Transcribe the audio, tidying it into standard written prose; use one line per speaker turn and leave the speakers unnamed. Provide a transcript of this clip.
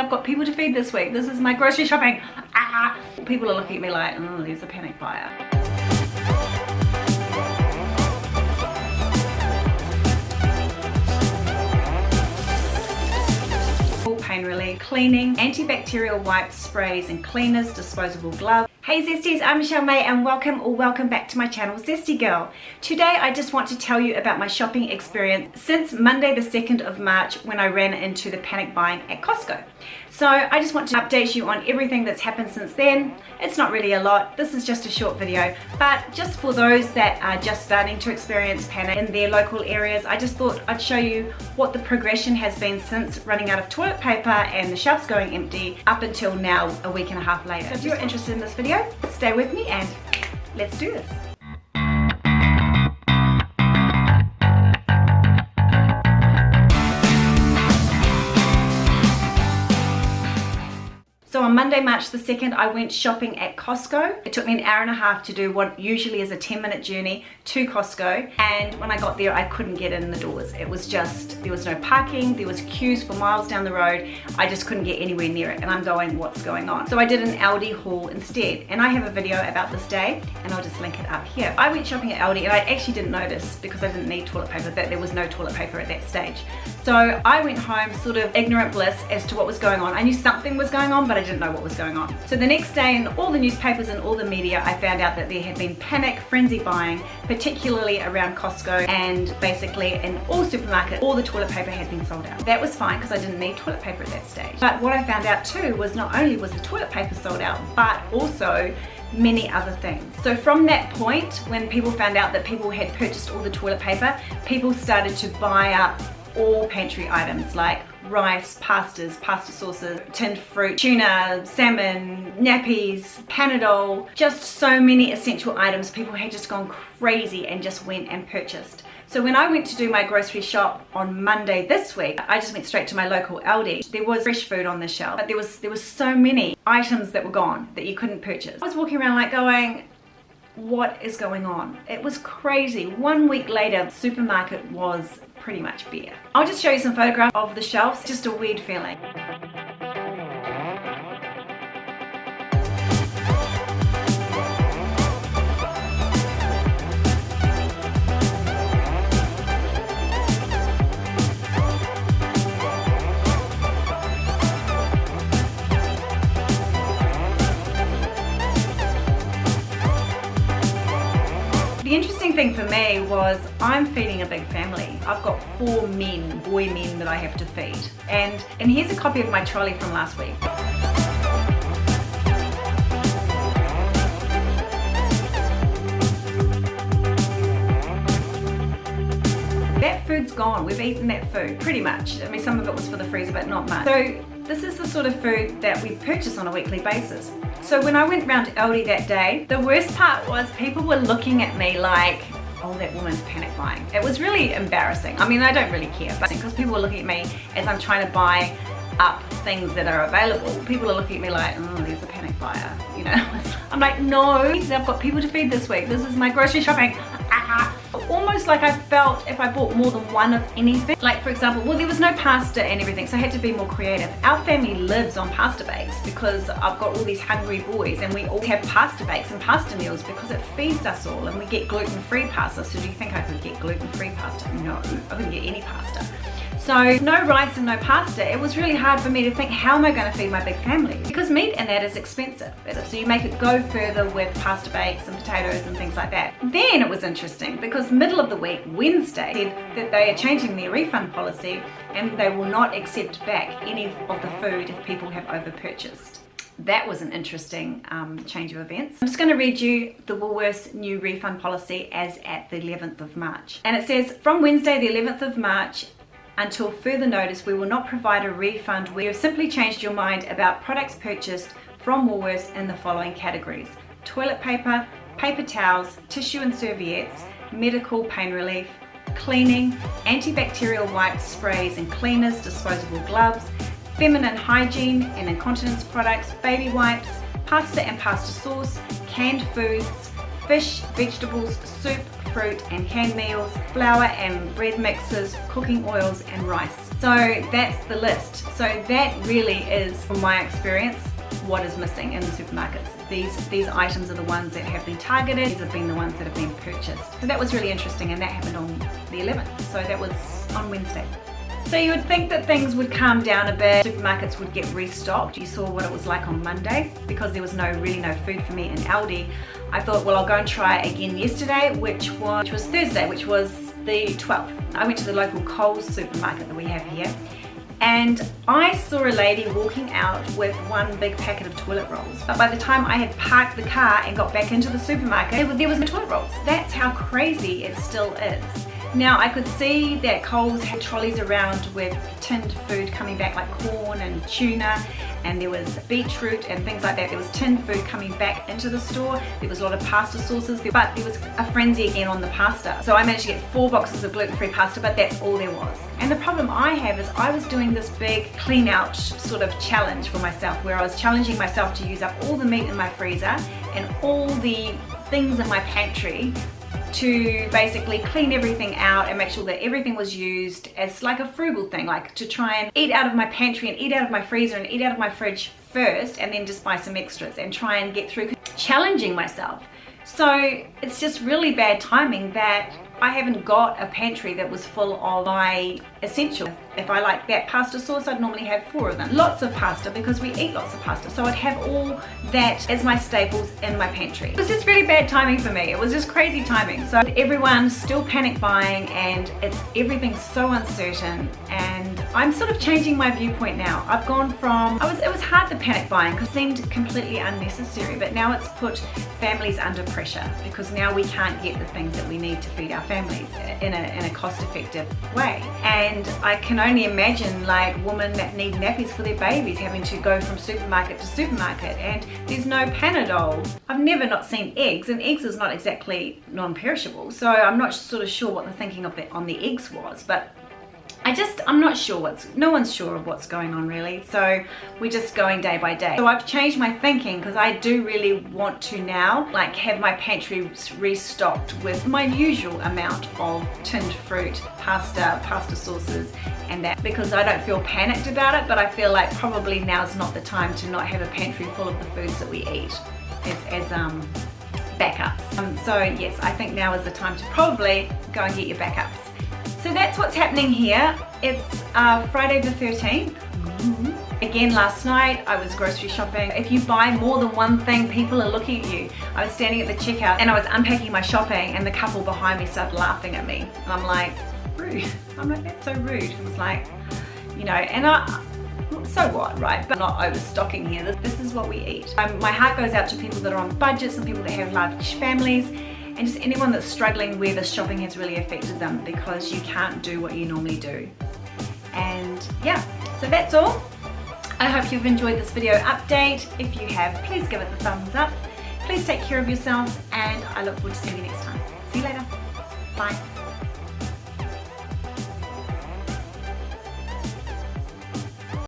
I've got people to feed this week. This is my grocery shopping. Ah! People are looking at me like, oh, there's a panic buyer. Pain relief, cleaning, antibacterial wipes, sprays and cleaners, disposable gloves. Hey Zesties, I'm Michelle May and welcome back to my channel, Zesty Girl. Today I just want to tell you about my shopping experience since Monday the 2nd of March when I ran into the panic buying at Costco. So I just want to update you on everything that's happened since then. It's not really a lot, this is just a short video, but just for those that are just starting to experience panic in their local areas, I just thought I'd show you what the progression has been since running out of toilet paper and the shelves going empty up until now, a week and a half later. So if you're interested in this video, stay with me and let's do this. So on Monday, March the 2nd, I went shopping at Costco. It took me an hour and a half to do what usually is a 10-minute journey to Costco. And when I got there, I couldn't get in the doors. It was just, there was no parking, there was queues for miles down the road. I just couldn't get anywhere near it. And I'm going, what's going on? So I did an ALDI haul instead. And I have a video about this day, and I'll just link it up here. I went shopping at ALDI, and I actually didn't notice because I didn't need toilet paper, that there was no toilet paper at that stage. So I went home sort of ignorant bliss as to what was going on. I knew something was going on, but I didn't know what was going on. So the next day in all the newspapers and all the media, I found out that there had been panic frenzy buying, particularly around Costco, and basically in all supermarkets, all the toilet paper had been sold out. That was fine because I didn't need toilet paper at that stage. But what I found out too was not only was the toilet paper sold out, but also many other things. So from that point, when people found out that people had purchased all the toilet paper, people started to buy up all pantry items like rice, pastas, pasta sauces, tinned fruit, tuna, salmon, nappies, Panadol, just so many essential items. People had just gone crazy and just went and purchased. So when I went to do my grocery shop on Monday this week, I just went straight to my local ALDI. There was fresh food on the shelf, but there was so many items that were gone that you couldn't purchase. I was walking around like going, what is going on? It was crazy. 1 week later, the supermarket was pretty much bare. I'll just show you some photographs of the shelves. Just a weird feeling. The interesting thing for me was I'm feeding a big family. I've got 4 men, boy men that I have to feed. And here's a copy of my trolley from last week. That food's gone. We've eaten that food, pretty much. I mean, some of it was for the freezer, but not much. So this is the sort of food that we purchase on a weekly basis. So when I went round to ALDI that day, the worst part was people were looking at me like, oh, that woman's panic buying. It was really embarrassing. I mean, I don't really care, but because people were looking at me as I'm trying to buy up things that are available, people are looking at me like, oh, there's a panic buyer, you know. I'm like, no, I've got people to feed this week. This is my grocery shopping. Almost like I felt if I bought more than one of anything. Like for example, well, there was no pasta and everything, so I had to be more creative. Our family lives on pasta bakes because I've got all these hungry boys and we all have pasta bakes and pasta meals because it feeds us all, and we get gluten-free pasta. So do you think I could get gluten-free pasta? No, I couldn't get any pasta. So no rice and no pasta. It was really hard for me to think, how am I going to feed my big family? Because meat and that is expensive. So you make it go further with pasta bakes and potatoes and things like that. Then it was interesting because middle of the week, Wednesday, said that they are changing their refund policy and they will not accept back any of the food if people have over-purchased. That was an interesting change of events. I'm just going to read you the Woolworths new refund policy as at the 11th of March. And it says, from Wednesday the 11th of March, until further notice, we will not provide a refund where you have simply changed your mind about products purchased from Woolworths in the following categories: toilet paper, paper towels, tissue and serviettes, medical pain relief, cleaning, antibacterial wipes, sprays and cleaners, disposable gloves, feminine hygiene and incontinence products, baby wipes, pasta and pasta sauce, canned foods, fish, vegetables, soup, fruit and canned meals, flour and bread mixes, cooking oils and rice. So that's the list. So that really is, from my experience, what is missing in the supermarkets. These items are the ones that have been targeted. These have been the ones that have been purchased. So that was really interesting, and that happened on the 11th. So that was on Wednesday. So you would think that things would calm down a bit, supermarkets would get restocked. You saw what it was like on Monday. Because there was really no food for me in ALDI, I thought, well, I'll go and try it again yesterday, which was Thursday, which was the 12th. I went to the local Coles supermarket that we have here, and I saw a lady walking out with one big packet of toilet rolls. But by the time I had parked the car and got back into the supermarket, there was no toilet rolls. That's how crazy it still is. Now I could see that Coles had trolleys around with tinned food coming back, like corn and tuna, and there was beetroot and things like that. There was tinned food coming back into the store. There was a lot of pasta sauces, but there was a frenzy again on the pasta. So I managed to get 4 boxes of gluten-free pasta, but that's all there was. And the problem I have is I was doing this big clean out sort of challenge for myself, where I was challenging myself to use up all the meat in my freezer and all the things in my pantry to basically clean everything out and make sure that everything was used as like a frugal thing, like to try and eat out of my pantry and eat out of my freezer and eat out of my fridge first, and then just buy some extras and try and get through challenging myself. So it's just really bad timing that I haven't got a pantry that was full of my essentials. If I like that pasta sauce, I'd normally have 4 of them. Lots of pasta, because we eat lots of pasta. So I'd have all that as my staples in my pantry. It was just really bad timing for me. It was just crazy timing. So everyone's still panic buying, and everything's so uncertain. And I'm sort of changing my viewpoint now. I've gone from, it was hard to panic buying because it seemed completely unnecessary, but now it's put families under pressure, because now we can't get the things that we need to feed our families in a cost-effective way. And I can only imagine like women that need nappies for their babies having to go from supermarket to supermarket, and there's no Panadol. I've never not seen eggs, and eggs is not exactly non-perishable, so I'm not sort of sure what the thinking of on the eggs was, but I'm not sure no one's sure of what's going on really, so we're just going day by day. So I've changed my thinking, because I do really want to now like have my pantry restocked with my usual amount of tinned fruit, pasta sauces and that, because I don't feel panicked about it, but I feel like probably now's not the time to not have a pantry full of the foods that we eat as backups. So yes, I think now is the time to probably go and get your backups. So that's what's happening here. It's Friday the 13th. Again, last night I was grocery shopping. If you buy more than one thing, people are looking at you. I was standing at the checkout and I was unpacking my shopping, and the couple behind me started laughing at me. And I'm like, rude. I'm like, that's so rude. It was like, you know, and so what, right? But not overstocking here. This is what we eat. My heart goes out to people that are on budgets and people that have large families, and just anyone that's struggling where the shopping has really affected them, because you can't do what you normally do. And yeah, so that's all. I hope you've enjoyed this video update. If you have, please give it the thumbs up. Please take care of yourselves, and I look forward to seeing you next time. See you later. Bye.